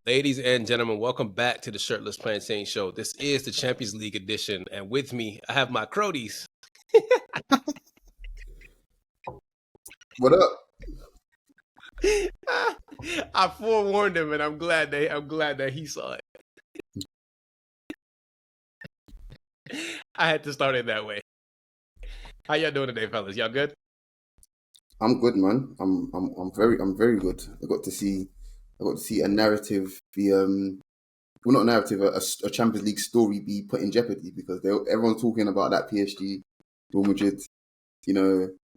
Ladies and gentlemen, welcome back to the Shirtless Plantain Show. This is the Champions League edition, and with me, I have my Crodies. What up? I forewarned him, and I'm glad that he saw it. I had to start it that way. How y'all doing today, fellas? Y'all good? I'm good, man. I'm very good. I got to see a narrative be not a narrative, a Champions League story be put in jeopardy because everyone's talking about that PSG Real Madrid,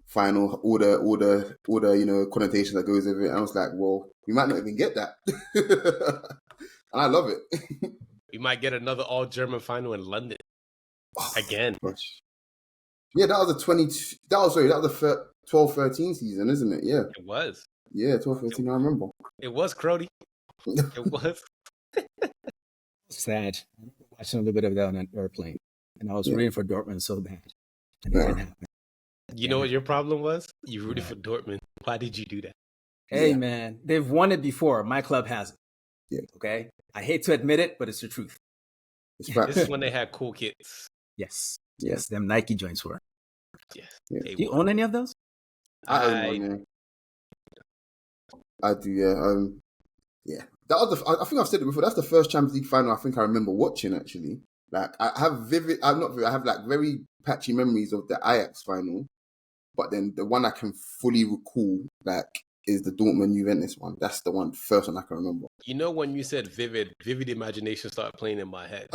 final order, connotation that goes with it. And I was like, well, we might not even get that, and I love it. We might get another all-German final in London again. Gosh. Yeah, that was the 12-13 season, isn't it? Yeah, It was. Yeah, 12-13. I remember. It was, Crody. It was. Sad. Watching a little bit of that on an airplane, and I was rooting for Dortmund so bad, and it didn't happen. You know what your problem was? You rooted for Dortmund. Why did you do that? Hey, man, they've won it before. My club hasn't. Yeah. Okay. I hate to admit it, but it's the truth. This is when they had cool kits. Yes. Them Nike joints were. Yes. Yeah. Do you own any of those? I do. Yeah. Yeah. That was I think I've said it before. That's the first Champions League final I think I remember watching. Actually, like I have very patchy memories of the Ajax final, but then the one I can fully recall is the Dortmund Juventus one. That's the first one I can remember. You know, when you said vivid imagination started playing in my head.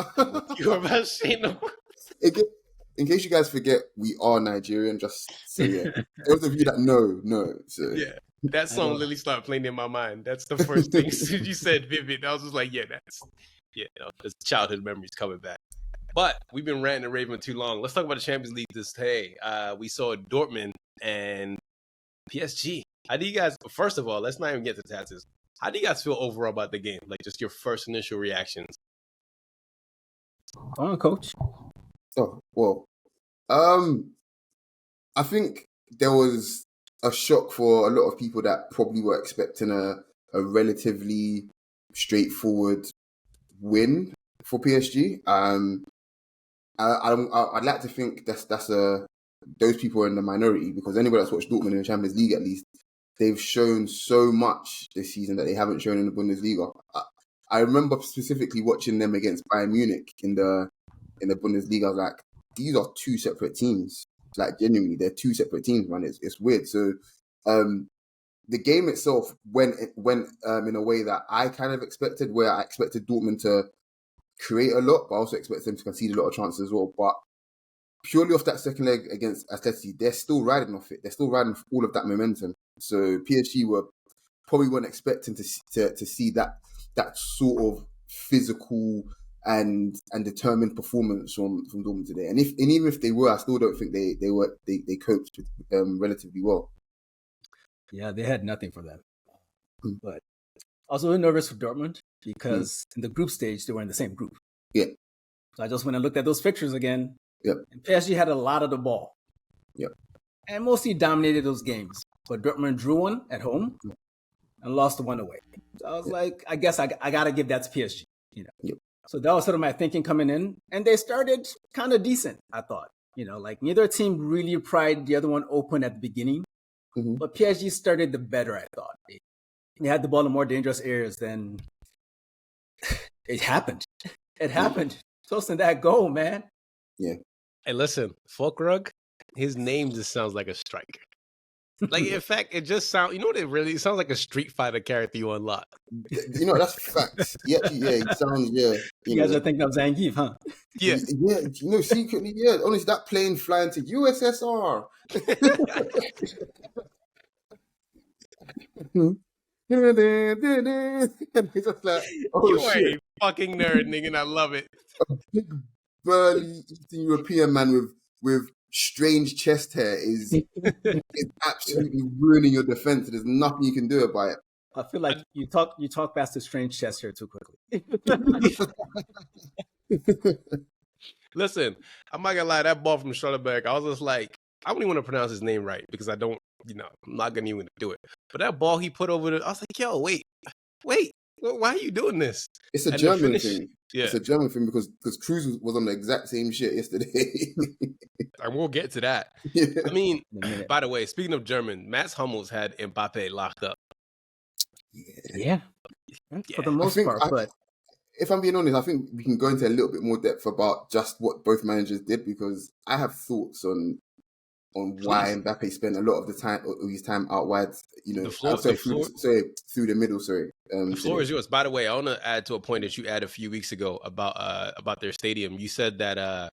You were about saying no. In case you guys forget, we are Nigerian. Just so yeah, those of you that know. So yeah, that song literally started playing in my mind. That's the first thing. As soon as you said vivid, I was just like, there's childhood memories coming back. But we've been ranting and raving too long. Let's talk about the Champions League this day. We saw Dortmund and PSG. How do you guys? First of all, let's not even get to taxes. How do you guys feel overall about the game? Like, just your first initial reactions. Go on, coach. Oh, well, I think there was a shock for a lot of people that probably were expecting a relatively straightforward win for PSG. I'd like to think that's those people are in the minority because anybody that's watched Dortmund in the Champions League, at least, they've shown so much this season that they haven't shown in the Bundesliga. I remember specifically watching them against Bayern Munich in the Bundesliga. I was like, these are two separate teams. Like, genuinely, they're two separate teams, man. It's weird. So, the game itself went in a way that I kind of expected, where I expected Dortmund to create a lot, but I also expected them to concede a lot of chances as well. But purely off that second leg against Atleti, they're still riding off it. They're still riding all of that momentum. So PSG weren't expecting to see that sort of physical and determined performance from Dortmund today. And even if they were, I still don't think they coped with relatively well. Yeah, they had nothing for them. But I was a little nervous for Dortmund because in the group stage they were in the same group. Yeah. So I just went and looked at those pictures again. Yep. And PSG had a lot of the ball. Yep. And mostly dominated those games. But Dortmund drew one at home and lost one away. So I was like, I guess I got to give that to PSG. Yep. So that was sort of my thinking coming in. And they started kind of decent, I thought. Like neither team really pried the other one open at the beginning. Mm-hmm. But PSG started the better, I thought. They had the ball in more dangerous areas than it happened. It happened. Toasting that goal, man. Yeah. Hey, listen, Folkrug, his name just sounds like a striker. Like, in fact, it just sounds, it sounds like a Street Fighter character you unlock. That's facts. Yeah, he sounds, You guys are thinking of Zangief, huh? Yeah. Yeah, secretly, yeah. Honestly, that plane flying to USSR. It's just like, you are a fucking nerd, nigga, and I love it. A big, burly Eastern European man with strange chest hair is absolutely ruining your defense. There's nothing you can do about it. I feel like you talk past the strange chest hair too quickly. Listen, I'm not gonna lie, that ball from Schlotterberg, I was just like, I don't even want to pronounce his name right because I don't, I'm not gonna even do it. But that ball he put over I was like, yo, wait, Why are you doing this? It's a And the German finish, thing. yeah. It's a German thing because Cruz was on the exact same shit yesterday. I will get to that. Yeah. I mean, In a minute. by the way, speaking of German, Mats Hummels had Mbappe locked up. Yeah. For the I most think, part, but if I'm being honest, I think we can go into a little bit more depth about just what both managers did because I have thoughts on why Mbappe spent a lot of his time out wide. You know, through the middle. Sorry, the floor is yours. By the way, I want to add to a point that you added a few weeks ago about their stadium. You said that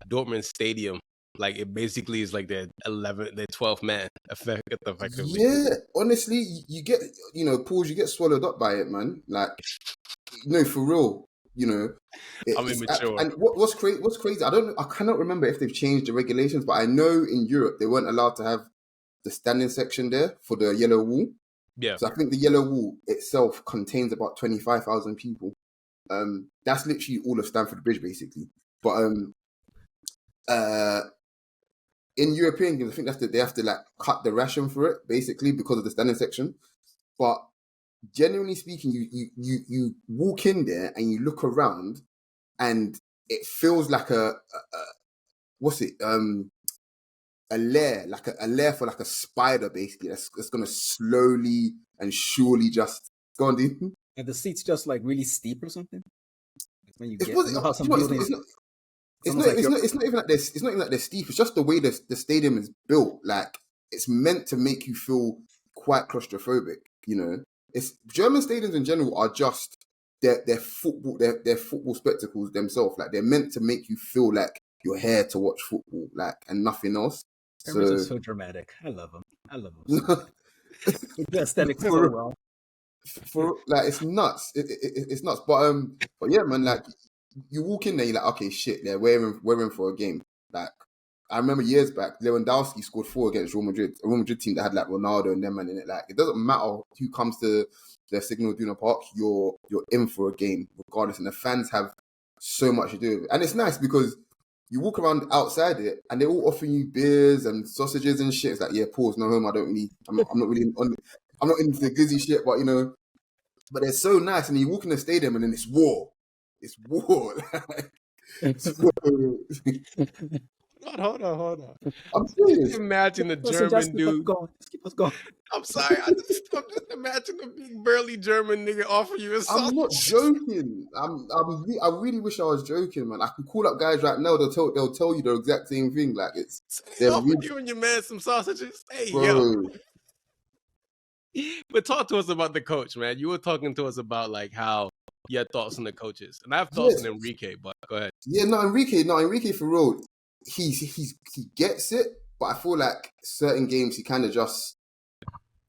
Dortmund stadium, like it basically is like their 12th man effectively. Yeah, honestly, you get Pauls, you get swallowed up by it, man. Like, for real. I'm immature. And what's crazy? I cannot remember if they've changed the regulations, but I know in Europe they weren't allowed to have the standing section there for the yellow wall. Yeah. So I think the yellow wall itself contains about 25,000 people. That's literally all of Stamford Bridge, basically. But in European games, I think they have to like cut the ration for it, basically, because of the standing section. But genuinely speaking, you walk in there and you look around, and it feels like a lair, like a lair for like a spider, basically. That's gonna slowly and surely just go on. Dude. Are the seats just like really steep or something? When you It's get, not even like this. It's not even like they're steep. It's just the way the stadium is built. Like it's meant to make you feel quite claustrophobic. It's German stadiums in general are just their football spectacles themselves. Like they're meant to make you feel like you're here to watch football, like and nothing else. Germans are so dramatic. I love them. The aesthetics so well. For like it's nuts. It's nuts. But yeah, man. Like you walk in there, you're like, okay, shit. We're in for a game. Like I remember years back, Lewandowski scored 4 against Real Madrid. A Real Madrid team that had like Ronaldo and them man in it. Like it doesn't matter who comes to the Signal Iduna Park. You're in for a game regardless, and the fans have so much to do with it. And it's nice because you walk around outside it, and they're all offering you beers and sausages and shit. It's like, yeah, pause, no home. I'm not into the glizzy shit, but but they're so nice. And you walk in the stadium, and then it's war. It's war. Hold on. I'm serious. Just imagine the German dude. Keep us going. I'm sorry. I'm just imagine the big burly German nigga offer you a sausage. I'm not joking. I really wish I was joking, man. I can call up guys right now. They'll tell you the exact same thing. Like they offered you and your man some sausages. Hey, bro. yo. But talk to us about the coach, man. You were talking to us about like how you had thoughts on the coaches, and I have thoughts on Enrique. But go ahead. Yeah, Enrique for real. He gets it, but I feel like certain games he kind of just.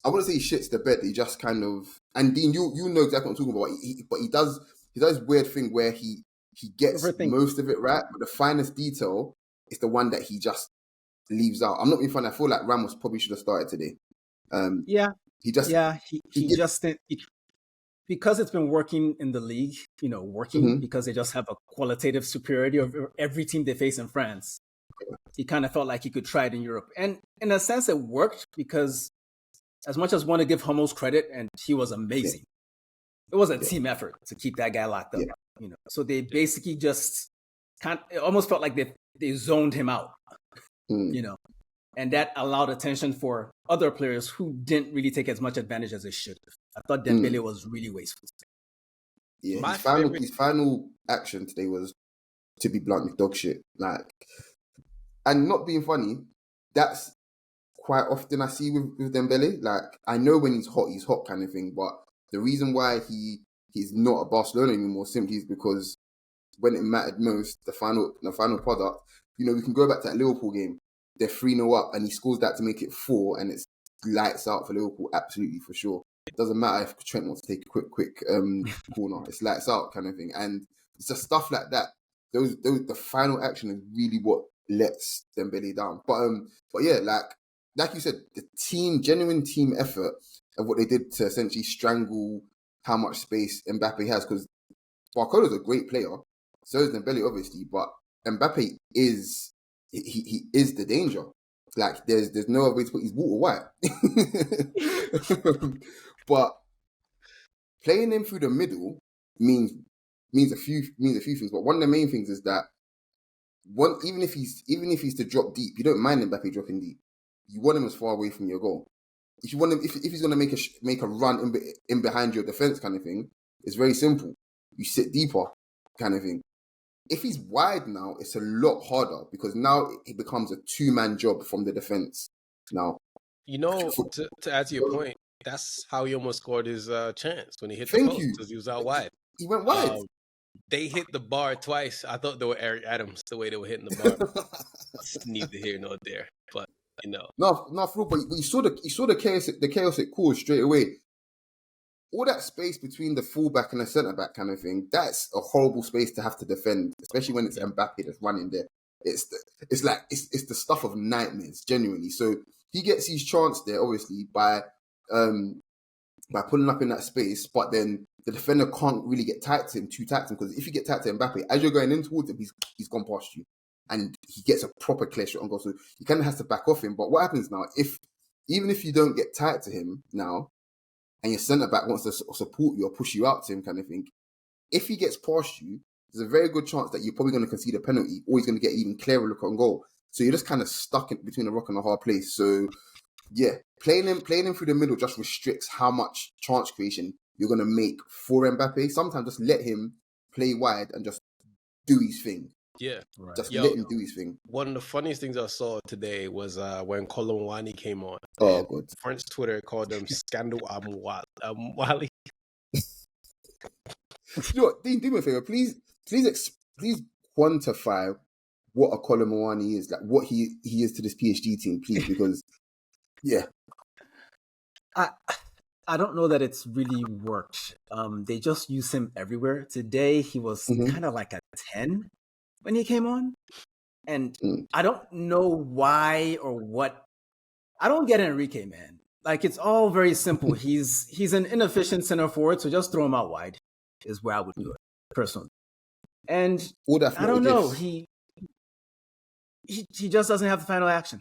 I wouldn't say he shits the bed. He just kind of. And Dean, you know exactly what I'm talking about. But he does this weird thing where he gets most of it right, but the finest detail is the one that he just leaves out. I'm not being funny. I feel like Ramos probably should have started today. He just because it's been working in the league, because they just have a qualitative superiority over every team they face in France. He kind of felt like he could try it in Europe. And in a sense, it worked because as much as I want to give Hummels credit, and he was amazing, it was a team effort to keep that guy locked up. So they basically just it almost felt like they zoned him out, and that allowed attention for other players who didn't really take as much advantage as they should have. I thought Dembele was really wasteful. Yeah, his final action today was, to be blunt, dog shit. Like, and not being funny, that's quite often I see with Dembele. Like, I know when he's hot kind of thing. But the reason why he's not at Barcelona anymore simply is because when it mattered most, the final product. We can go back to that Liverpool game. They're 3-0 up, and he scores that to make it 4, and it's lights out for Liverpool, absolutely for sure. It doesn't matter if Trent wants to take a quick corner. It's lights out kind of thing, and it's just stuff like that. Those the final action is really what lets Dembele down. But yeah, like you said, the genuine team effort of what they did to essentially strangle how much space Mbappe has, because Barcola's a great player, so is Dembele obviously, but Mbappe is he is the danger. Like there's no other way to put. He's Walter White. But playing him through the middle means a few things. But one of the main things is that even if he's to drop deep, you don't mind Mbappe dropping deep. You want him as far away from your goal. If you want him, if he's going to make a run in behind your defense, kind of thing, it's very simple. You sit deeper, kind of thing. If he's wide now, it's a lot harder because now it becomes a 2-man job from the defense. Now, to add to your point, that's how he almost scored his chance when he hit the Thank post you. because he was out wide. He went wide. They hit the bar twice. I thought they were Eric Adams the way they were hitting the bar. Neither here nor there, but No, for real, but you saw the chaos it caused straight away. All that space between the fullback and the centre back kind of thing, that's a horrible space to have to defend, especially when it's Mbappe that's running there. It's the stuff of nightmares, genuinely. So he gets his chance there, obviously, by pulling up in that space, but then the defender can't really get tight to him, because if you get tight to Mbappe, as you're going in towards him, he's gone past you. And he gets a proper clear shot on goal. So he kind of has to back off him. But what happens now, even if you don't get tight to him now, and your centre-back wants to support you or push you out to him kind of thing, if he gets past you, there's a very good chance that you're probably going to concede a penalty or he's going to get even clearer look on goal. So you're just kind of stuck between a rock and a hard place. So, yeah, playing him through the middle just restricts how much chance creation you're going to make for Mbappe. Sometimes just let him play wide and just do his thing. Yeah. Right. Just let him do his thing. One of the funniest things I saw today was when Colomwani came on. Oh, good. French Twitter called him Scandal Amwali. You know what, Dean, do me a favor. Please quantify what a Colomwani is, like what he is to this PSG team, please, because, yeah. I don't know that it's really worked. They just use him everywhere. Today, he was kind of like a 10 when he came on. And I don't know why or what. I don't get Enrique, man. Like, it's all very simple. He's an inefficient center forward, so just throw him out wide is where I would do it, personally. And I don't know. He just doesn't have the final action.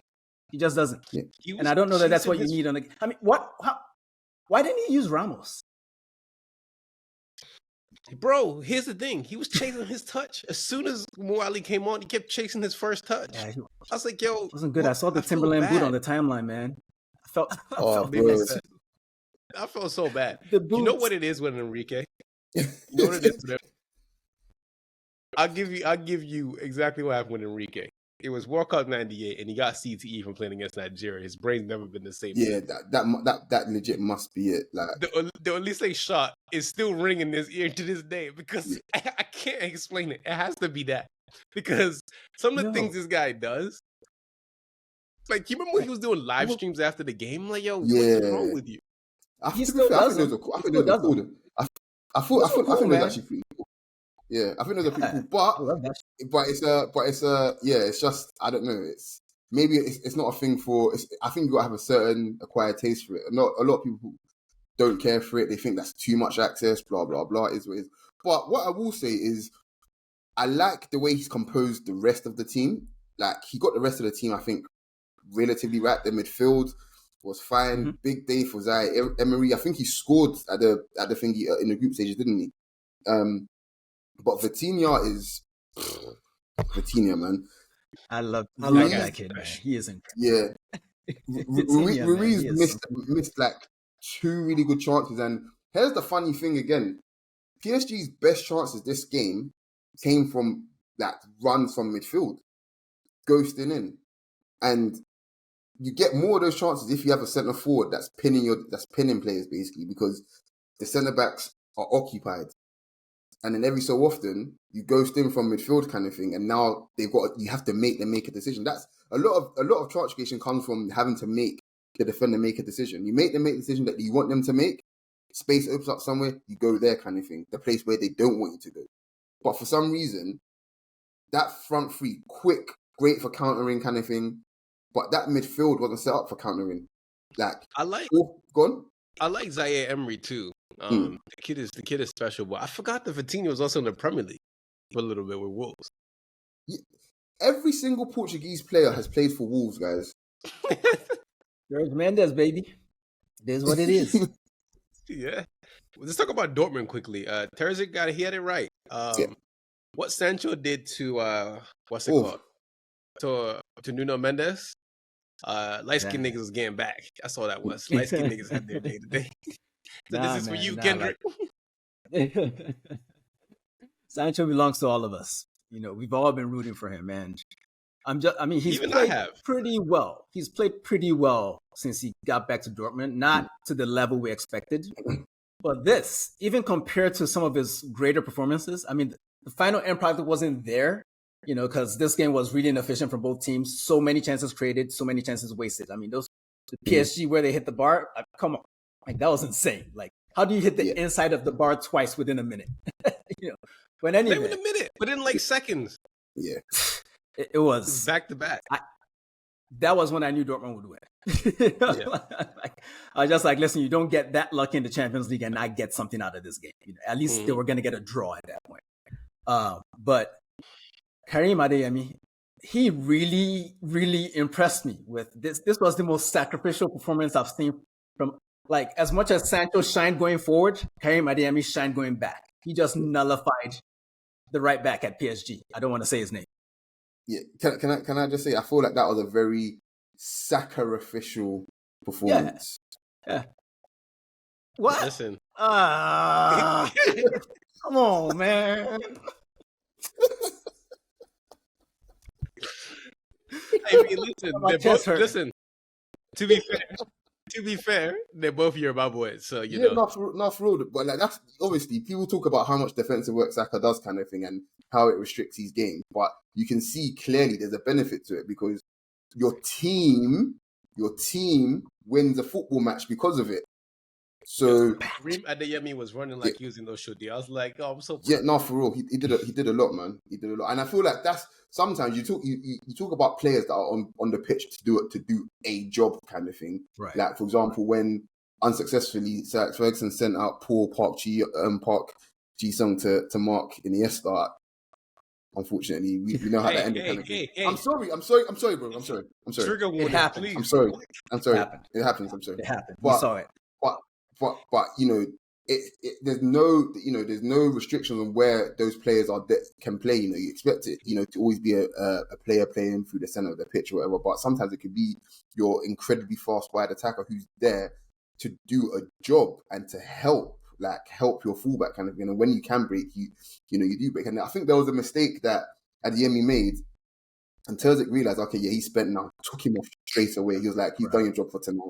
He just doesn't. Yeah. And I don't know that that's what you need on the... I mean, why didn't he use Ramos? Bro, here's the thing. He was chasing his touch. As soon as Mouali came on, he kept chasing his first touch. Yeah, I was like, yo... It wasn't good. I saw the Timberland boot on the timeline, man. I felt I felt so bad. You know what it is with Enrique? You know what it is with him? I'll give you exactly what happened with Enrique. It was World Cup '98, and he got CTE from playing against Nigeria. His brain's never been the same. Yeah, that legit must be it. Like the Olise shot is still ringing in his ear to this day because I can't explain it. It has to be that because some of the things this guy does. Like, you remember when he was doing live streams after the game? Like, yo, what's wrong with you? He still does it. I think it was actually pretty cool. Yeah, I think those are pretty cool. But it's just, I don't know. It's not a thing for. I think you got to have a certain acquired taste for it. A lot of people don't care for it. They think that's too much access. Blah blah blah. Is what it is. But what I will say is, I like the way he's composed the rest of the team. Like, he got the rest of the team, I think, relatively right. The midfield was fine. Big day for Zai Emery. I think he scored at the thingy in the group stages, didn't he? But Vitinha is Vitinha, man. I love that kid, man. He is incredible. Yeah, Ruiz missed like 2 really good chances. And here's the funny thing again: PSG's best chances this game came from that runs from midfield, ghosting in, and you get more of those chances if you have a centre forward that's pinning players, basically, because the centre backs are occupied. And then every so often you ghost in from midfield kind of thing, and now you have to make them make a decision. That's a lot of chance creation comes from having to make the defender make a decision. You make them make a decision that you want them to make. Space opens up somewhere, you go there kind of thing. The place where they don't want you to go. But for some reason, that front three, quick, great for countering kind of thing. But that midfield wasn't set up for countering. Like, I like Zaire Emery too. The kid is special, but I forgot that Vitinha was also in the Premier League for a little bit with Wolves. Yeah. Every single Portuguese player has played for Wolves, guys. George Mendes, baby. It is what it is. Yeah. let's talk about Dortmund quickly. Terzic he had it right. What Sancho did to what's it called? To Nuno Mendes. Light-skinned niggas was getting back. That's all that was. Light-skinned niggas had their day today. So this is for you, Kendrick. Sancho belongs to all of us. We've all been rooting for him, and he's played pretty well. He's played pretty well since he got back to Dortmund, not to the level we expected. But this, even compared to some of his greater performances, the final end product wasn't there, because this game was really inefficient from both teams. So many chances created, so many chances wasted. The PSG where they hit the bar, come on, that was insane. How do you hit the inside of the bar twice within a minute? But anyway, within a minute, within seconds. Yeah, it was back to back. That was when I knew Dortmund would win. I was just listen, you don't get that lucky in the Champions League and not get something out of this game. At least they were going to get a draw at that point. But Karim Adeyemi, he really, really impressed me with this. This was the most sacrificial performance I've seen from, as much as Sancho shined going forward, Karim Adeyemi shined going back. He just nullified the right back at PSG. I don't want to say his name. Yeah, can I just say, I feel like that was a very sacrificial performance. Yeah. What? Listen. Come on, man. Listen. To be fair, they're both Yoruba boys, so you know. Not for all, but that's obviously people talk about how much defensive work Saka does, kind of thing, and how it restricts his game. But you can see clearly there's a benefit to it because your team wins a football match because of it. So Karim Adeyemi was running like he was in those shooty. I was like, oh, I'm so proud. Yeah, no, for real. He did a lot, man. He did a lot. And I feel like that's sometimes you talk about players that are on the pitch to do a job kind of thing. Right. Like, for example, when unsuccessfully Sir Alex Ferguson sent out Paul Park Ji-sung to Mark Iniesta. Unfortunately, we know how that ended. I'm sorry, bro. I'm sorry. Trigger warning, it happened. please. I'm sorry. It happens. I'm sorry. It happened. But, we saw it. But there's no restrictions on where those players can play. You expect it to always be a player playing through the center of the pitch or whatever. But sometimes it could be your incredibly fast wide attacker who's there to do a job and to help your fullback kind of thing. And when you can break, you do break. And I think there was a mistake that Adeyemi made. And Terzic realized, he spent now, took him off straight away. He was like, you've done your job for tonight.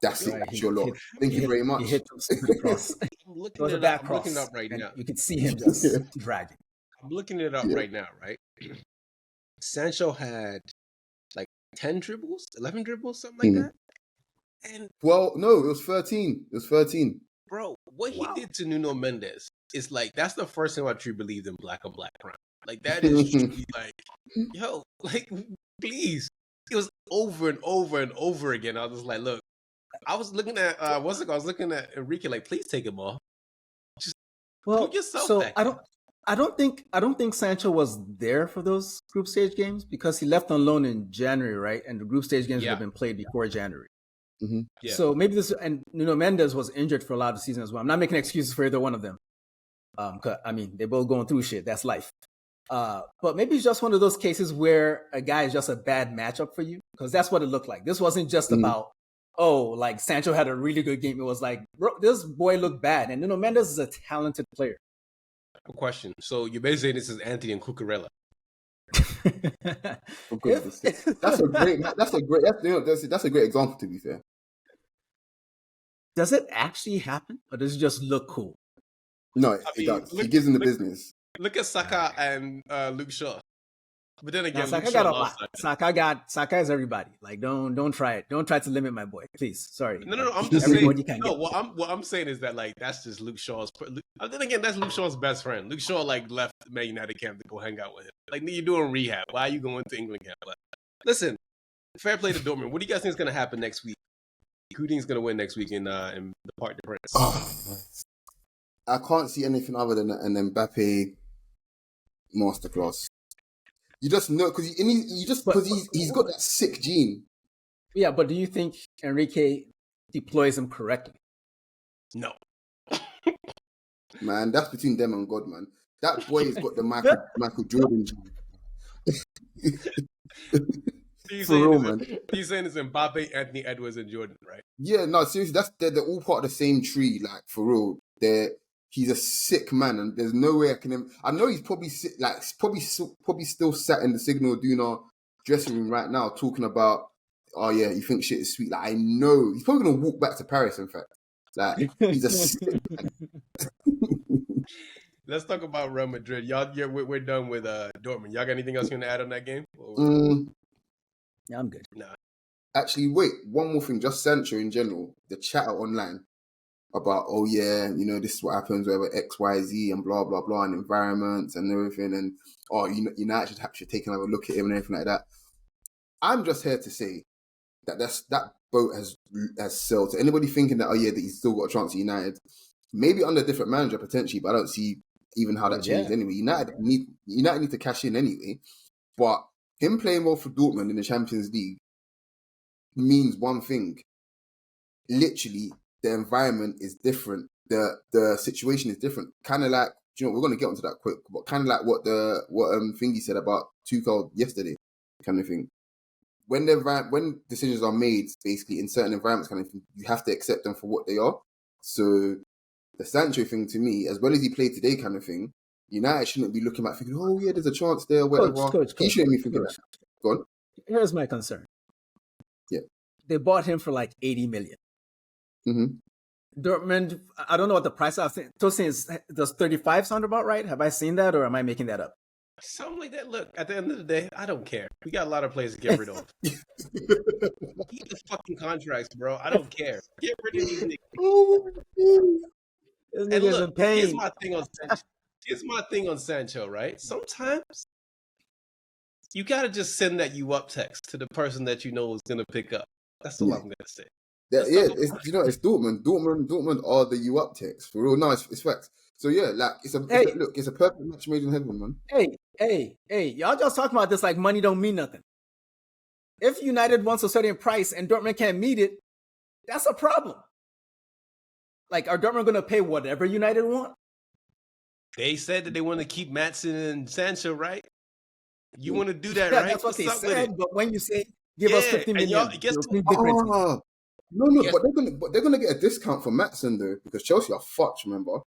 That's it. That's your lot. Thank you very much. He hit the cross. I'm looking it up right now. You can see him just dragging. I'm looking it up right now, right? Sancho had 10 dribbles, 11 dribbles, something like that. And no, it was 13. Bro, what he did to Nuno Mendes is that's the first time I truly believed in black on black crime. That is truly please. It was over and over and over again. I was just look. I was looking at I was looking at Enrique please take him off. Just put yourself back. I don't think Sancho was there for those group stage games because he left on loan in January, right? And the group stage games would have been played before January. Mm-hmm. Yeah. So maybe and Nuno Mendes was injured for a lot of the season as well. I'm not making excuses for either one of them. They're both going through shit. That's life. But maybe it's just one of those cases where a guy is just a bad matchup for you because that's what it looked like. This wasn't just about Sancho had a really good game. It was bro, this boy looked bad. And Nuno Mendes is a talented player. A question. So you're basically saying this is Anthony and Cucurella. That's a great example, to be fair. Does it actually happen, or does it just look cool? No, it does. He gives him the business. Look at Saka and Luke Shaw. But then again, Saka got a lot. Saka is everybody. Don't try it. Don't try to limit my boy, please. Sorry. No. I'm just saying. No, what I'm saying is that that's just Luke Shaw's. Then again, that's Luke Shaw's best friend. Luke Shaw left Man United camp to go hang out with him. You're doing rehab. Why are you going to England camp? Listen, fair play to Dortmund. What do you guys think is going to happen next week? Who do you think is going to win next week in the Parc des Princes? I can't see anything other than an Mbappe masterclass. You just know because he's got that sick gene. Yeah, but do you think Enrique deploys him correctly? No. Man, that's between them and God, man. That boy has got the Michael Jordan gene. For real, man. What you saying is Mbappe, Anthony Edwards, and Jordan, right? Yeah, no, seriously, they're all part of the same tree. Like for real, he's a sick man, and there's no way I can. I know he's probably probably still sat in the Signal Iduna dressing room right now talking about, oh yeah, you think shit is sweet. Like I know he's probably gonna walk back to Paris. In fact, like he's a sick man. Let's talk about Real Madrid. We're done with Dortmund. Y'all got anything else you want to add on that game? Yeah, I'm good. Nah. Actually, wait, one more thing. Just Sancho in general. The chatter online about, oh yeah, this is what happens wherever X, Y, Z and blah blah blah, and environments and everything, and United should take another look at him and everything like that. I'm just here to say that boat has sailed. So anybody thinking that that he's still got a chance at United, maybe under a different manager potentially, but I don't see even how that changed anyway. United need to cash in anyway, but him playing well for Dortmund in the Champions League means one thing. Literally, the environment is different. The situation is different. Kind of like, we're going to get onto that quick, but kind of like what Thingy said about Tuchel yesterday, kind of thing. When decisions are made, basically in certain environments, kind of thing, you have to accept them for what they are. So the Sancho thing, to me, as well as he played today, kind of thing, United shouldn't be looking back thinking, oh yeah, there's a chance there, whatever. He shouldn't be thinking that. Go on. Here's my concern. Yeah. They bought him for like 80 million. Mm-hmm. Dortmund, I don't know what the price is. Does 35 sound about right? Have I seen that, or am I making that up? Something like that. Look, at the end of the day, I don't care. We got a lot of players to get rid of. Keep the fucking contracts, bro. I don't care. Get rid of these niggas. And look, here's my thing on Sancho, right? Sometimes you gotta just send that "you up" text to the person that you know is gonna pick up. That's all I'm gonna say. It's Dortmund. Dortmund are the "you up" text for real. No, it's facts. So yeah, like it's a perfect match made in heaven, man. Hey, y'all just talking about this like money don't mean nothing. If United wants a certain price and Dortmund can't meet it, that's a problem. Like, are Dortmund going to pay whatever United want? They said that they want to keep Matson and Sancho, right? You want to do that, right? That's what they said. But when you say give us 50 million, but they're gonna get a discount for Matson though, because Chelsea are fucked. Remember,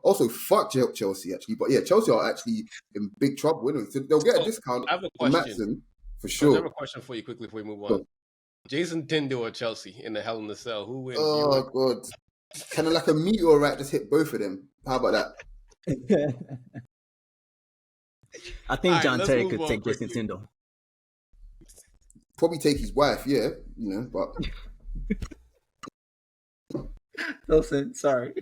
also fuck Chelsea actually. But yeah, Chelsea are actually in big trouble. Anyway. So they'll get a discount for Matson for sure. I have a question for you quickly before we move on. Jason Tinder or Chelsea in the Hell in the Cell? Who wins? Oh god. Kind of like a meteorite just hit both of them. How about that? I think John Terry could take Jason Tinder. Probably take his wife, yeah. But... Listen, sorry.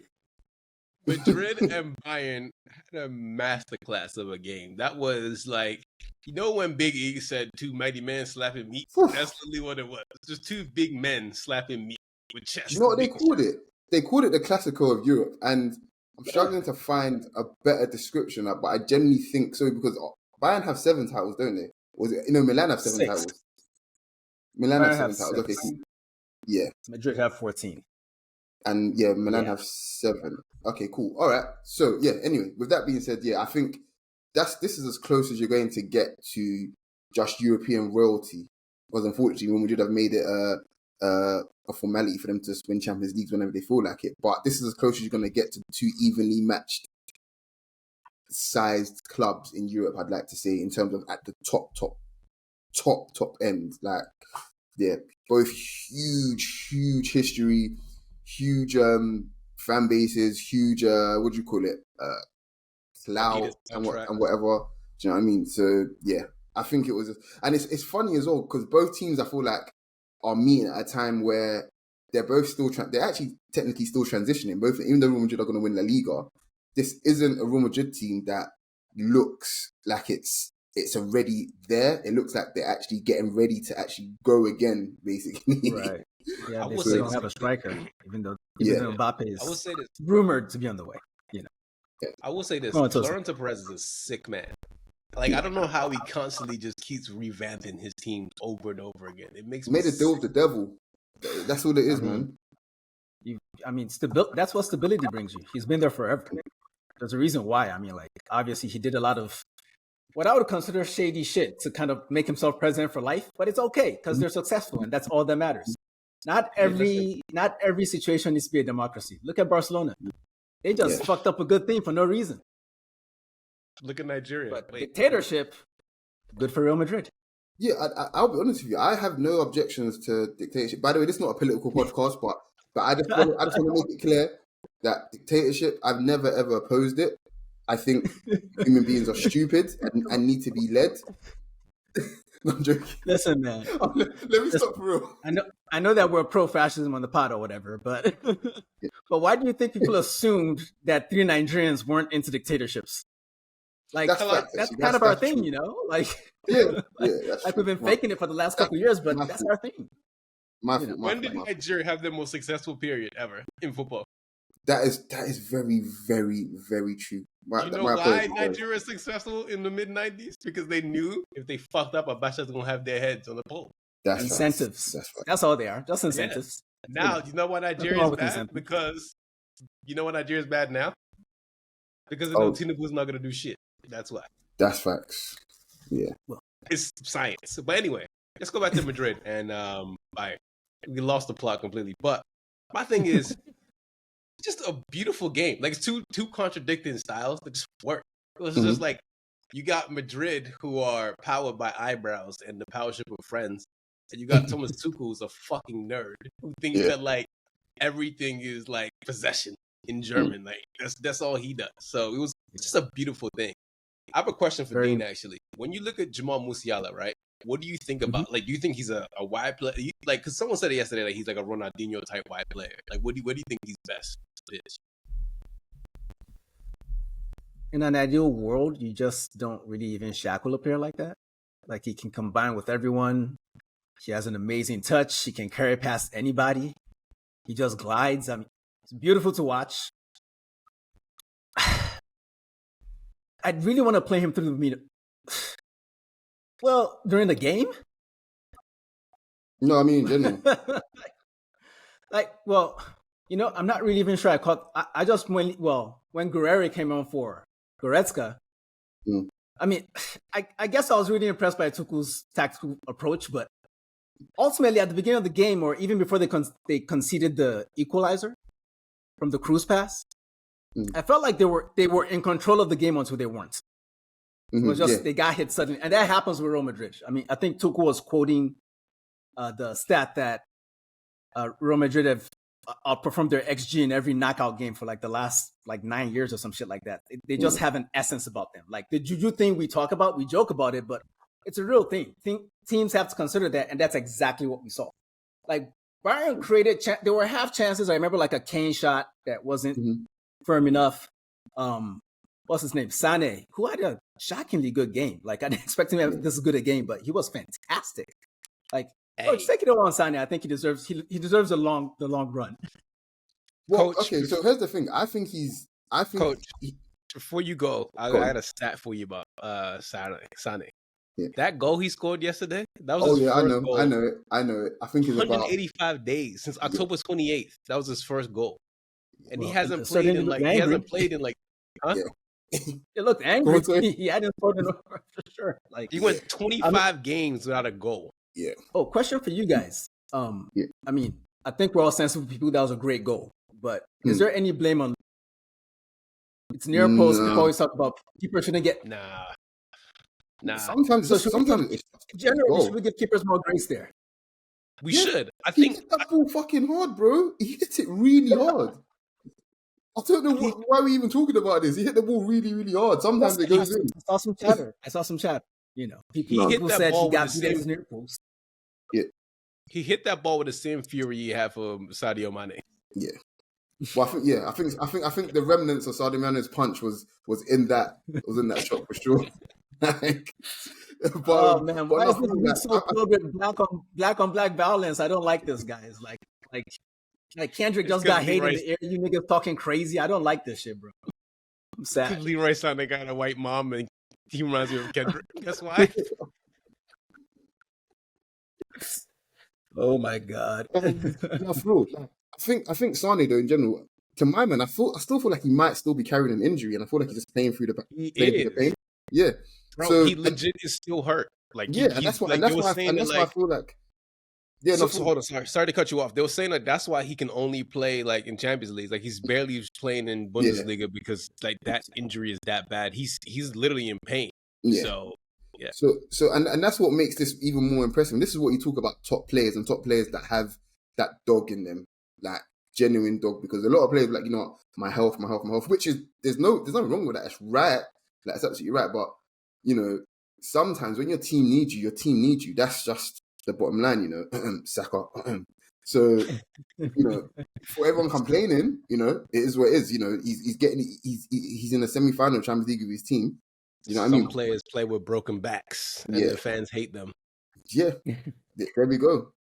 Madrid and Bayern had a masterclass of a game. That was like, when Big E said two mighty men slapping meat? That's literally what it was. Just two big men slapping meat with chest. You know what they called it? They called it the Classico of Europe, and I'm struggling to find a better description, but I genuinely think so, because Bayern have 7 titles, don't they? Milan have 7 titles. Milan have 7 titles. Okay, cool. Yeah. Madrid have 14. And yeah, Milan have 7. Okay, cool. All right. So yeah, anyway, with that being said, yeah, I think this is as close as you're going to get to just European royalty. Because unfortunately, Real Madrid have made it a formality for them to win Champions Leagues whenever they feel like it. But this is as close as you're going to get to 2 evenly matched sized clubs in Europe, I'd like to say, in terms of at the top end. Like, yeah, both huge history, huge fan bases, huge clout and whatever. Do you know what I mean? So yeah, I think it was, and it's funny as well, because both teams, I feel like, are meeting at a time where they're both still they're actually technically still transitioning. Both, even though Real Madrid are going to win La Liga, this isn't a Real Madrid team that looks like it's already there. It looks like they're actually getting ready to actually go again, basically. Right. Yeah, they still don't have a striker, even though Mbappe is rumored to be on the way. Yeah. I will say this: Florentino Perez is a sick man. Like, I don't know how he constantly just keeps revamping his team over and over again. It makes me made a deal with the devil. That's all it is, man. That's what stability brings you. He's been there forever. There's a reason why. I mean, like, obviously he did a lot of what I would consider shady shit to kind of make himself president for life, but it's okay because they're successful and that's all that matters. Not every situation needs to be a democracy. Look at Barcelona. They just fucked up a good thing for no reason. Look at Nigeria. But dictatorship, good for Real Madrid. Yeah, I'll be honest with you. I have no objections to dictatorship. By the way, this is not a political podcast, but I just want to make it clear that dictatorship, I've never ever opposed it. I think human beings are stupid and need to be led. No, I'm joking. Listen, man. Let me stop for real. I know that we're pro-fascism on the pod or whatever, but why do you think people assumed that 3 Nigerians weren't into dictatorships? Like that's kind of our thing, true. You know? Like like we've been faking it for the last couple of years, but that's our thing. When did Nigeria have the most successful period ever in football? That is very, very, very true. You know why Nigeria is successful in the mid-90s? Because they knew if they fucked up, Abacha's going to have their heads on the pole. That's incentives. Right. That's all they are. Just incentives. Yeah. Now, you know why Nigeria is bad? Incentives. Because you know why Nigeria is bad now? Because Tinubu is not going to do shit. That's why. That's facts. Yeah. Well, it's science. But anyway, let's go back to Madrid and Bayern. We lost the plot completely. But my thing is, just a beautiful game. Like, it's two contradicting styles that just work. It was just like, you got Madrid, who are powered by eyebrows and the powership of friends, and you got Thomas Tuchel, who's a fucking nerd, who thinks that, like, everything is, like, possession in German. Like, that's all he does. So it was just a beautiful thing. I have a question for Dean, actually. When you look at Jamal Musiala, right, what do you think about, like, do you think he's a wide player? Like, because someone said it yesterday, like, he's like a Ronaldinho-type wide player. Like, what do you think he's best is? In an ideal world, you just don't really even shackle a player like that. Like, he can combine with everyone. He has an amazing touch. He can carry past anybody. He just glides. I mean, it's beautiful to watch. I'd really want to play him through the meter. Well, during the game? No, I mean, in general. Well, you know, I'm not really even sure I just when Guerrero came on for Goretzka, I mean, I guess I was really impressed by Tuchel's tactical approach, but ultimately at the beginning of the game, or even before they conceded the equalizer from the cruise pass, I felt like they were in control of the game until they weren't. It was just they got hit suddenly, and that happens with Real Madrid. I mean, I think Tuchel was quoting the stat that Real Madrid have outperformed their XG in every knockout game for like the last 9 years or some shit like that. They just have an essence about them. Like the juju thing we talk about, we joke about it, but it's a real thing. Teams have to consider that, and that's exactly what we saw. Like Bayern created, there were half chances. I remember like a Kane shot that wasn't firm enough. What's his name? Sané, who had a shockingly good game. Like I didn't expect him to have this good a game, but he was fantastic. Like, Coach, take it on Sané. I think he deserves the long run. Well, Coach, okay, so here's the thing. I think Coach, before you go, I got a stat for you about Sané. Yeah. That goal he scored yesterday, that was his first goal. I know it. I think it's 185 days since October 28th. That was his first goal. And he hasn't played in like huh? Yeah. It looked angry. He hadn't scored for sure. Like he went 25 games without a goal. Yeah. Oh, question for you guys. I mean, I think we're all sensible people. That was a great goal, but is there any blame on? It's near post. We always talk about keepers shouldn't get. Nah. Sometimes generally, should we give keepers more grace there? We should. I think he hit that ball fucking hard, bro. He hit it really hard. I don't know why we're even talking about this. He hit the ball really, really hard. Sometimes it goes in. I saw some chatter. You know, people said he got beat near post. Yeah. He hit that ball with the same fury he had for Sadio Mane. Yeah. Well, I think the remnants of Sadio Mane's punch was in that shot for sure. Oh man, why is this so filled with black on black violence? I don't like this, guys. Like Kendrick just got hate in the air. You niggas talking crazy. I don't like this shit, bro. I'm sad. Leroy Sané got a white mom and he reminds me of Kendrick. That's why. Oh my god. No, for real. I think Sane though in general, to my man, I still feel like he might still be carrying an injury, and I feel like he's just playing through He the pain. is, Yeah. bro. So He legit is still hurt. Like yeah, and he's like they were saying that why I like. feel like yeah. So, No, so hold on, sorry to cut you off. They were saying that that's why he can only play like in Champions League. Like he's barely playing in yeah, Bundesliga because like that injury is that bad. He's literally in pain. yeah. So yeah. So and that's what makes this even more impressive. This is what you talk about top players and top players that have that dog in them, like genuine dog. Because a lot of players like my health, which is there's nothing wrong with that. It's right, like it's absolutely right. But sometimes when your team needs you. That's just the bottom line, Saka. So for everyone complaining, it is what it is. He's in the semi-final of Champions League with his team. You know what I mean? Some players play with broken backs, and the fans hate them. Yeah, there we go.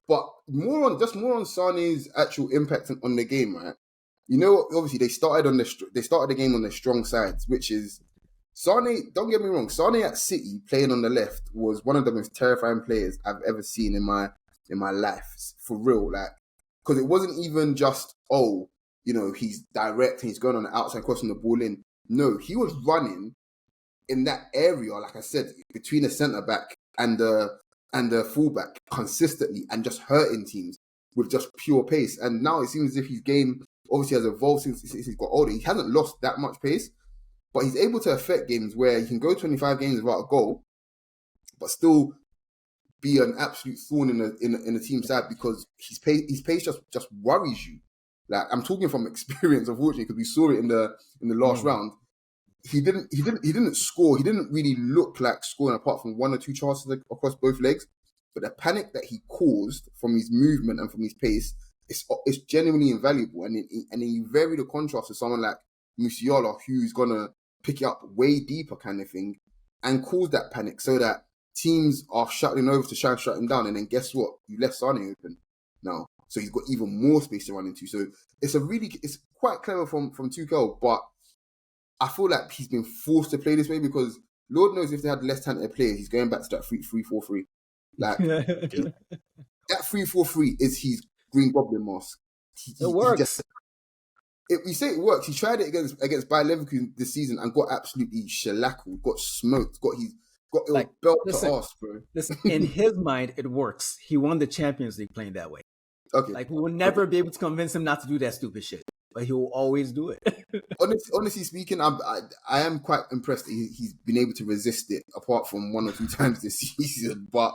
But more on Sane's actual impact on the game, right? Obviously they started the game on the strong sides, which is Sane. Don't get me wrong, Sane at City playing on the left was one of the most terrifying players I've ever seen in my life, for real. Like, because it wasn't even just he's direct and he's going on the outside crossing the ball in. No, he was running in that area, like I said, between the centre back and the fullback consistently and just hurting teams with just pure pace. And now it seems as if his game obviously has evolved since he's got older. He hasn't lost that much pace, but he's able to affect games where he can go 25 games without a goal, but still be an absolute thorn in the team side because his pace just worries you. Like, I'm talking from experience, unfortunately, because we saw it in the last round. He didn't score. He didn't really look like scoring apart from one or two chances across both legs. But the panic that he caused from his movement and from his pace is genuinely invaluable. And then you vary the contrast to someone like Musiala, who's gonna pick it up way deeper, kind of thing, and cause that panic so that teams are shutting over to try and shut him down. And then guess what? You left Sane open now, so he's got even more space to run into. So it's quite clever from Tuchel, but I feel like he's been forced to play this way because Lord knows if they had less talented players, he's going back to that 3-4-3. Like that 3-4-3 is his Green Goblin mask. It works. We say it works. He tried it against Bayer Leverkusen this season and got absolutely shellackled, got smoked, got like, belt to ass, bro. Listen, in his mind, it works. He won the Champions League playing that way. Okay. Like, we will never be able to convince him not to do that stupid shit. But he will always do it. Honestly speaking, I am quite impressed that he's been able to resist it, apart from one or two times this season. But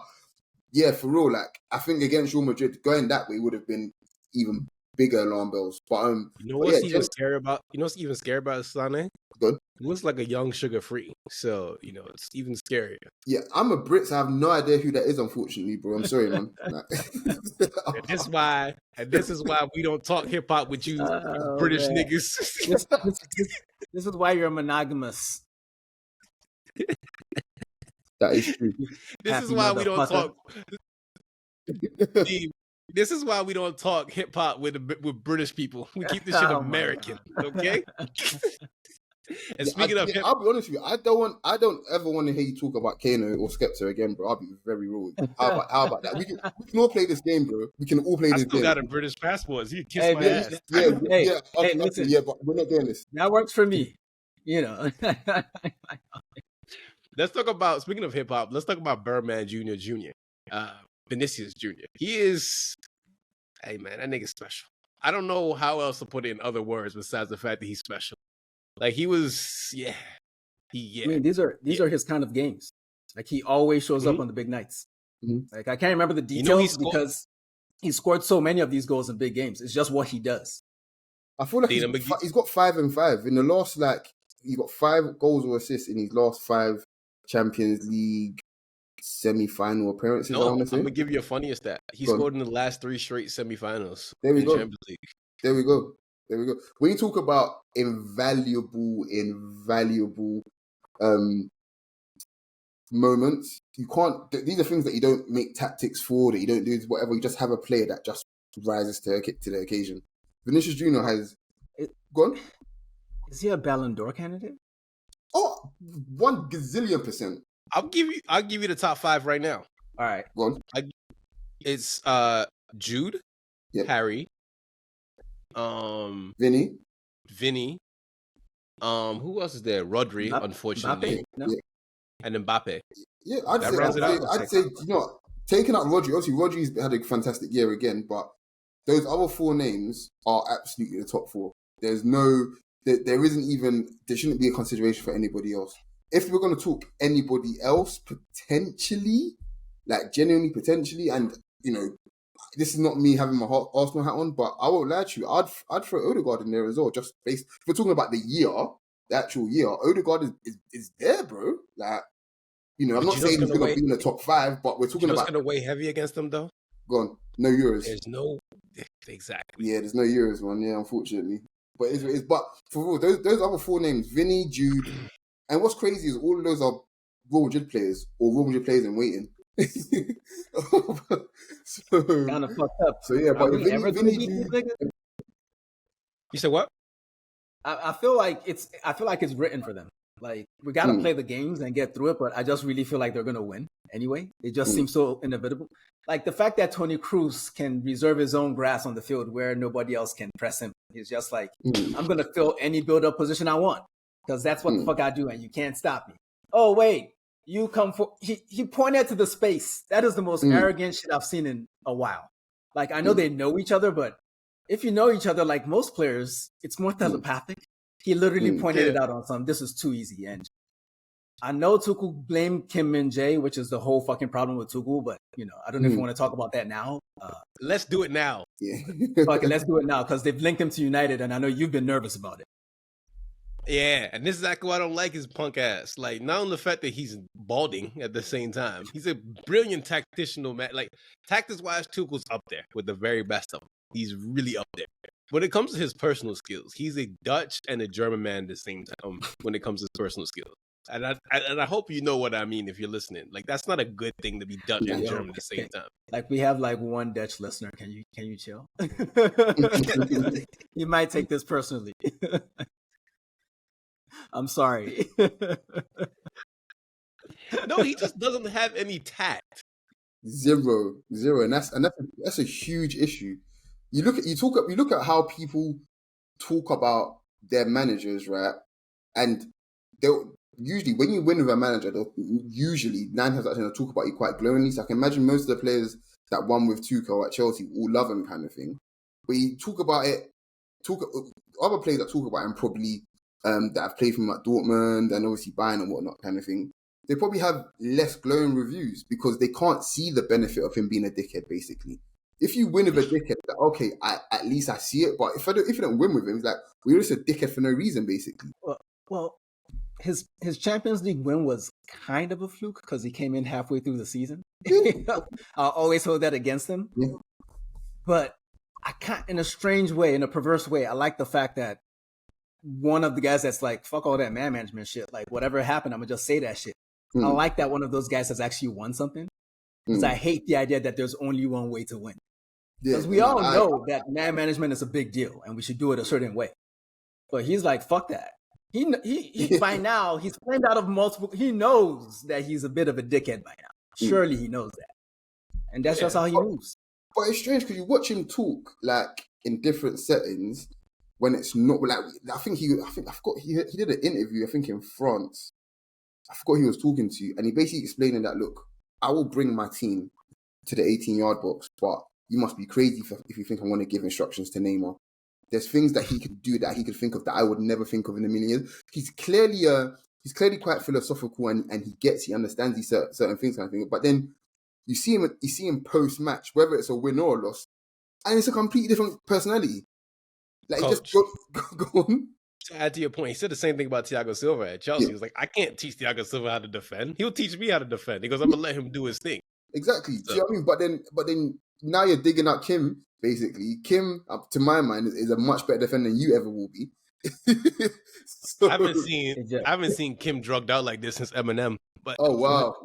yeah, for real, like I think against Real Madrid, going that way would have been even bigger alarm bells. But what's even scary about? What's even scary about Sane? Good. He looks like a young Sugar Free, so it's even scarier. Yeah, I'm a Brit, so I have no idea who that is. Unfortunately, bro, I'm sorry, man. And this is why we don't talk hip hop with you, British niggas. This is why you're monogamous. That is true. This is why we don't talk. This is why we don't talk hip hop with British people. We keep this shit American, okay? And speaking of, I'll be honest with you. I don't ever want to hear you talk about Kano or Skepta again, bro. I'll be very rude. How about that? We can all play this game, bro. We can all play this game. I still got a British passport. So you kiss my ass. Listen, yeah, but we're not doing this. That works for me. Let's talk about, speaking of hip hop, let's talk about Birdman Jr. Vinicius Jr. He is, hey man, that nigga's special. I don't know how else to put it in other words besides the fact that he's special. Like he was, yeah. I mean, these are his kind of games. Like he always shows up on the big nights. Mm-hmm. Like I can't remember the details because he scored so many of these goals in big games. It's just what he does. I feel like he's got 5 and 5 in the last. Like he got 5 goals or assists in his last 5 Champions League semi-final appearances. No, I'm gonna give you a funnier stat. He scored in the last 3 straight semi-finals. There we go. Champions League. There we go. When you talk about invaluable moments, you can't. These are things that you don't make tactics for. That you don't do whatever. You just have a player that just rises to the occasion. Vinicius Jr. has gone. Is he a Ballon d'Or candidate? Oh, 1 gazillion %. I'll give you the top 5 right now. All right, go on. It's Jude, yep. Harry, Vinny. Vinny. Who else is there? Rodri, unfortunately, no? and Mbappe. Yeah, I'd say, taking out Rodri. Obviously, Rodri's had a fantastic year again, but those other four names are absolutely the top four. There shouldn't be a consideration for anybody else. If we're going to talk anybody else, potentially, like genuinely potentially, and this is not me having my Arsenal hat on, but I won't lie to you, I'd throw Odegaard in there as well. Just based, if we're talking about the actual year, Odegaard is there, bro. Like, I'm not saying he's going to be in the top 5, but we're talking about. Going to weigh heavy against them, though. Go on, no Euros. There's no exactly. Yeah, there's no Euros one. Yeah, unfortunately, but it's but for real, those other four names, Vinny, Jude, and what's crazy is all of those are Real Madrid players or Real Madrid players in waiting. So kind of fucked up. So yeah, but Vinny, you said what? I feel like it's written for them. Like, we gotta play the games and get through it, but I just really feel like they're gonna win anyway. It just seems so inevitable. Like the fact that Toni Kroos can reserve his own grass on the field where nobody else can press him. He's just like, I'm gonna fill any build-up position I want because that's what the fuck I do, and you can't stop me. Oh wait, you come for he pointed to the space. That is the most arrogant shit I've seen in a while. Like, I know they know each other, but if you know each other, like most players, it's more telepathic. He literally pointed it out on some. This is too easy, and I know Tuchel blamed Kim Min-jae, which is the whole fucking problem with Tuchel. But I don't know if you want to talk about that now. Let's do it now. Yeah, fucking let's do it now because they've linked him to United, and I know you've been nervous about it. Yeah, and this is exactly what I don't like his punk ass. Like, not only the fact that he's balding at the same time, he's a brilliant tacticianal man. Like, tactics-wise, Tuchel's up there with the very best of them. He's really up there. When it comes to his personal skills, he's a Dutch and a German man at the same time when it comes to his personal skills. And I hope you know what I mean if you're listening. Like, that's not a good thing to be Dutch and German at the same time. Like, we have like one Dutch listener. Can you chill? You might take this personally. I'm sorry. No, he just doesn't have any tact. Zero, and that's a huge issue. You look at how people talk about their managers, right? And they'll usually, when you win with a manager, they'll usually 9 times out of 10 they'll talk about you quite glowingly. So I can imagine most of the players that won with Tuchel at Chelsea all love him, kind of thing. But you talk about it, other players that talk about him probably that have played for him at Dortmund and obviously Bayern and whatnot, kind of thing. They probably have less glowing reviews because they can't see the benefit of him being a dickhead, basically. If you win with a dickhead, like, okay, at least I see it. But if you don't win with him, it's like, we're just a dickhead for no reason, basically. Well, his Champions League win was kind of a fluke because he came in halfway through the season. I'll always hold that against him. Yeah. But I can't, in a strange way, in a perverse way, I like the fact that one of the guys that's like, fuck all that man management shit. Like, whatever happened, I'm going to just say that shit. I like that one of those guys has actually won something. Because I hate the idea that there's only one way to win. Because we all know that man management is a big deal and we should do it a certain way. But he's like, fuck that. He by now, he's claimed out of multiple. He knows that he's a bit of a dickhead by now. Surely he knows that. And that's just how he moves. But it's strange because you watch him talk like in different settings when it's not like, I forgot he did an interview, I think in France. I forgot who he was talking to, and he basically explaining that, look, I will bring my team to the 18-yard box, but you must be crazy if you think I'm going to give instructions to Neymar. There's things that he could do, that he could think of, that I would never think of in a million years. He's clearly quite philosophical, and he understands these certain things, kind of thing. But then you see him post-match, whether it's a win or a loss, and it's a completely different personality. Like, he just go on. To add to your point, he said the same thing about Thiago Silva at Chelsea. He was like, I can't teach Thiago Silva how to defend. He'll teach me how to defend. He goes, I'm going to let him do his thing. Exactly. So. Do you know what I mean? But then now you're digging up Kim, basically. Kim, to my mind, is a much better defender than you ever will be. I haven't seen Kim drugged out like this since Eminem. But oh, wow.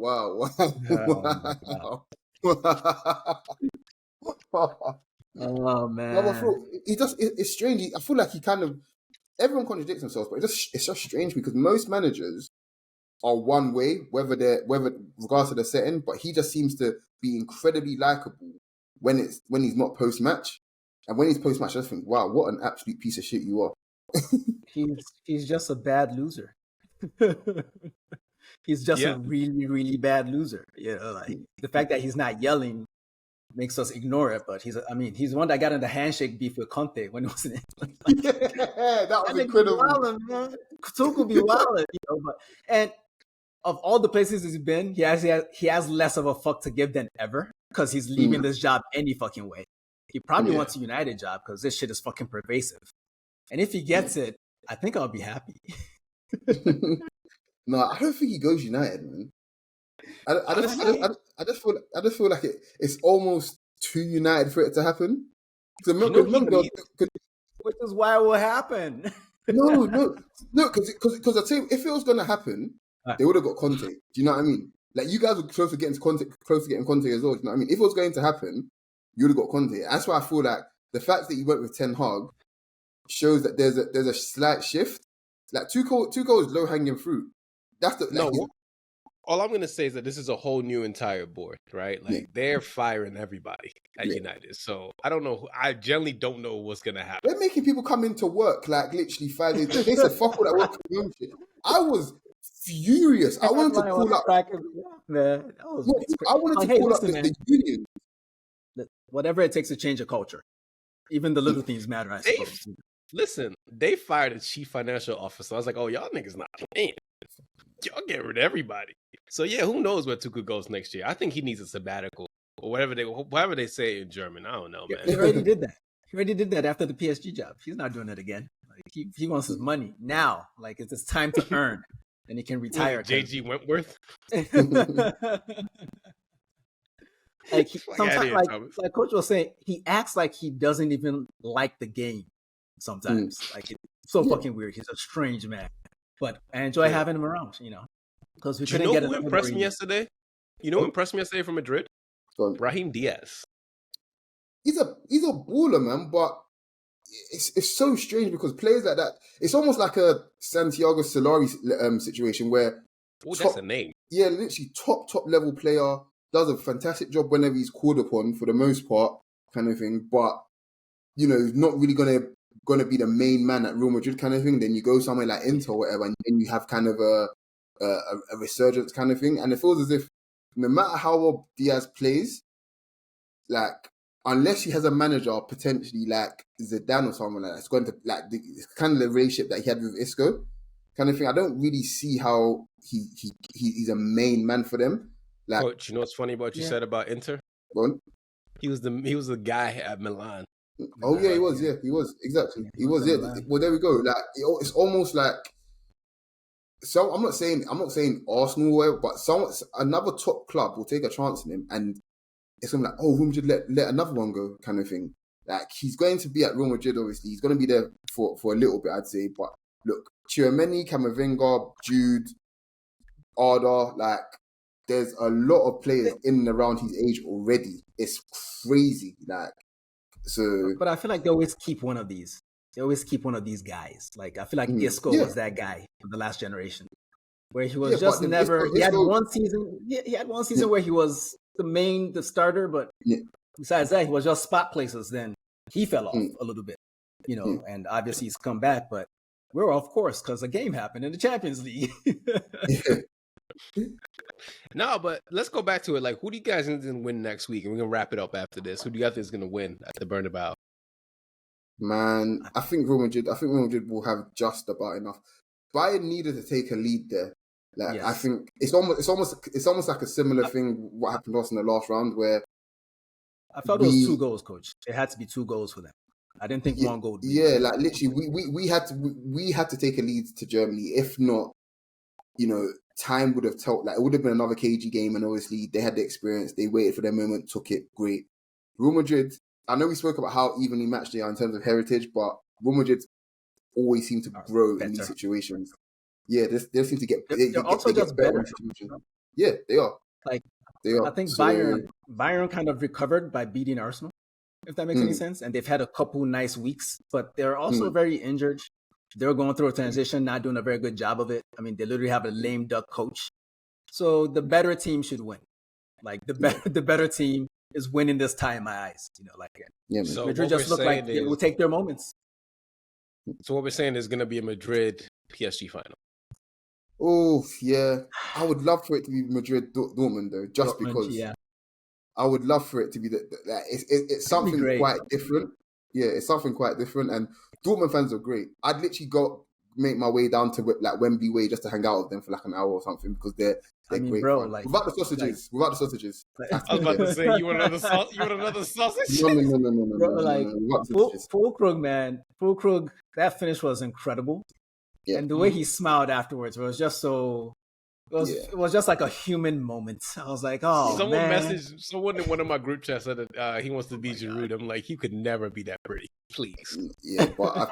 Oh, man. No, it's strange. I feel like he kind of, everyone contradicts themselves, but it's just strange because most managers are one way, regardless of the setting, but he just seems to be incredibly likable when he's not post-match. And when he's post-match, I just think, wow, what an absolute piece of shit you are. He's just a bad loser. He's just a really, really bad loser. You know, like the fact that he's not yelling makes us ignore it. But he's the one that got in the handshake beef with Conte when it was in England. That was incredible. Wildin', man. Tuchel be wildin', you know. And of all the places he's been, he has less of a fuck to give than ever because he's leaving this job any fucking way. He probably wants a United job because this shit is fucking pervasive. And if he gets it, I think I'll be happy. No, I don't think he goes United, man. I just feel like it's almost too United for it to happen. Which is why it will happen. No, because I tell you, if it was gonna happen, they would have got Conte. Do you know what I mean? Like you guys were close to getting Conte as well. Do you know what I mean? If it was going to happen, you would have got Conte. That's why I feel like the fact that you went with Ten Hag shows that there's a slight shift. Like two goals low hanging fruit. That's the all I'm gonna say is that this is a whole new entire board, right? Like they're firing everybody at United. So I don't know. I generally don't know what's gonna happen. They're making people come into work like literally 5 days. They said fuck all that work. I was furious. I wanted to call up. Man, I wanted to call up the union. Whatever it takes to change a culture. Even the little things matter, I suppose. Listen, they fired a chief financial officer. I was like, oh, y'all niggas not playing. Y'all get rid of everybody. So yeah, who knows where Tuchel goes next year? I think he needs a sabbatical or whatever they say in German. I don't know, man. He already did that. He already did that after the PSG job. He's not doing it again. Like he wants his money now. Like it's time to earn, and he can retire. JG Wentworth. Like sometimes, like Coach was saying, he acts like he doesn't even like the game. Sometimes, like it's so fucking weird. He's a strange man, but I enjoy having him around. You know, because we couldn't get. Who impressed me yesterday? You know who impressed me yesterday from Madrid? Brahim Diaz. He's a baller, man. But it's so strange because players like that, it's almost like a Santiago Solari situation where. Oh, that's a name. Yeah, literally top level player. Does a fantastic job whenever he's called upon for the most part, kind of thing. But you know, not really gonna be the main man at Real Madrid, kind of thing. Then you go somewhere like Inter or whatever, and then you have kind of a resurgence kind of thing. And it feels as if no matter how well Diaz plays, like unless he has a manager potentially like Zidane or someone like that, it's going to like it's kind of the relationship that he had with Isco, kind of thing. I don't really see how he's a main man for them. Like, Coach, you know what's funny about what you said about Inter? What? He was the guy at Milan. Oh yeah, he was. Yeah, he was exactly. He was. Yeah. Well, there we go. Like it's almost like. So I'm not saying Arsenal, but another top club will take a chance on him, and it's something like, oh, Real Madrid let another one go, kind of thing. Like he's going to be at Real Madrid. Obviously, he's going to be there for a little bit, I'd say. But look, Tchouaméni, Camavinga, Jude, Arda, like. There's a lot of players in and around his age already. It's crazy, like so. But I feel like they always keep one of these. They always keep one of these guys. Like I feel like Isco was that guy from the last generation, where he was just never. He had one season. He had one season where he was the starter, but besides that, he was just spot places. Then he fell off a little bit, you know. And obviously he's come back, but we're off course because a game happened in the Champions League. No, but let's go back to it. Like, who do you guys think is going to win next week? And we're going to wrap it up after this. Who do you guys think is going to win at the Bernabeu? Man, I think Real Madrid will have just about enough. Bayern needed to take a lead there. Like, I think it's almost like a similar thing what happened to us in the last round where I felt it was 2 goals, Coach. It had to be 2 goals for them. I didn't think 1 goal. Yeah, like literally, we had to take a lead to Germany. If not, you know, time would have told, like it would have been another KG game, and obviously they had the experience. They waited for their moment, took it, great. Real Madrid, I know we spoke about how evenly matched they are in terms of heritage, but Real Madrid always seem to grow in these situations. Yeah, they seem to get. They're also just better. Yeah, they are. Like they are. I think Bayern kind of recovered by beating Arsenal, if that makes any sense. And they've had a couple nice weeks, but they're also very injured. They're going through a transition, not doing a very good job of it. I mean, they literally have a lame duck coach. So the better team should win. Like the better team is winning this tie in my eyes. Yeah, man. So Madrid what just we're look like saying they will is, take their moments. so what we're saying is going to be a Madrid PSG final. Oh, yeah. I would love for it to be Madrid Dortmund though, just Dortmund, because. yeah. I would love for it to be that. It's something great. quite different. Yeah, it's something quite different. And Dortmund fans are great. I'd literally make my way down to like Wembley Way just to hang out with them for like an hour or something because they're great. Bro, fun. Without the sausages. I was about to say, you want another sausage? No. Bro, Without the sausages. Fulkrug, man. Fulkrug, that finish was incredible. Yeah. And the way he smiled afterwards was just so... It was just like a human moment. I was like, oh, someone in one of my group chats said that he wants to be Giroud. I'm like, he could never be that pretty. Please. Yeah, but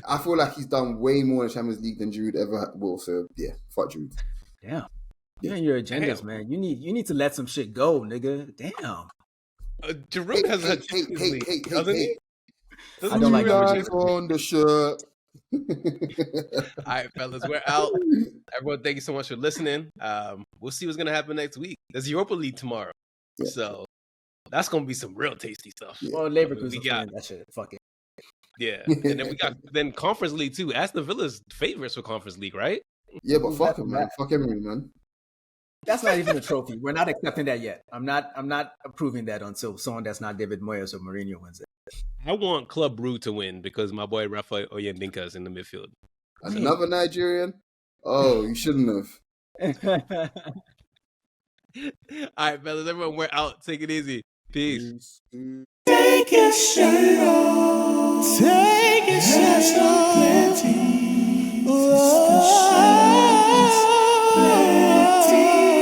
I feel like he's done way more in the Champions League than Giroud ever will. So, yeah, fuck Giroud. Damn. You and your agendas, man. You need to let some shit go, nigga. Damn. Giroud has a Champions League, doesn't he? I don't like on the shirt. All right, fellas, we're out. Everyone, thank you so much for listening. We'll see what's gonna happen next week. There's Europa League tomorrow, so that's gonna be some real tasty stuff. Yeah. Well, Leverkusen got that shit. Fuck it. Yeah, and then we got Conference League too. Aston Villa's favorites for Conference League, right? Yeah, but fuck him, man. Fuck Emery, man. That's not even a trophy. We're not accepting that yet. I'm not approving that until someone that's not David Moyes or Mourinho wins it. I want Club Brugge to win because my boy Rafael Oyendinka is in the midfield. Another Nigerian? Oh, you shouldn't have. All right, fellas, everyone, we're out. Take it easy. Peace. Take your shirt off. Take your shirt off. Plenty. Plenty.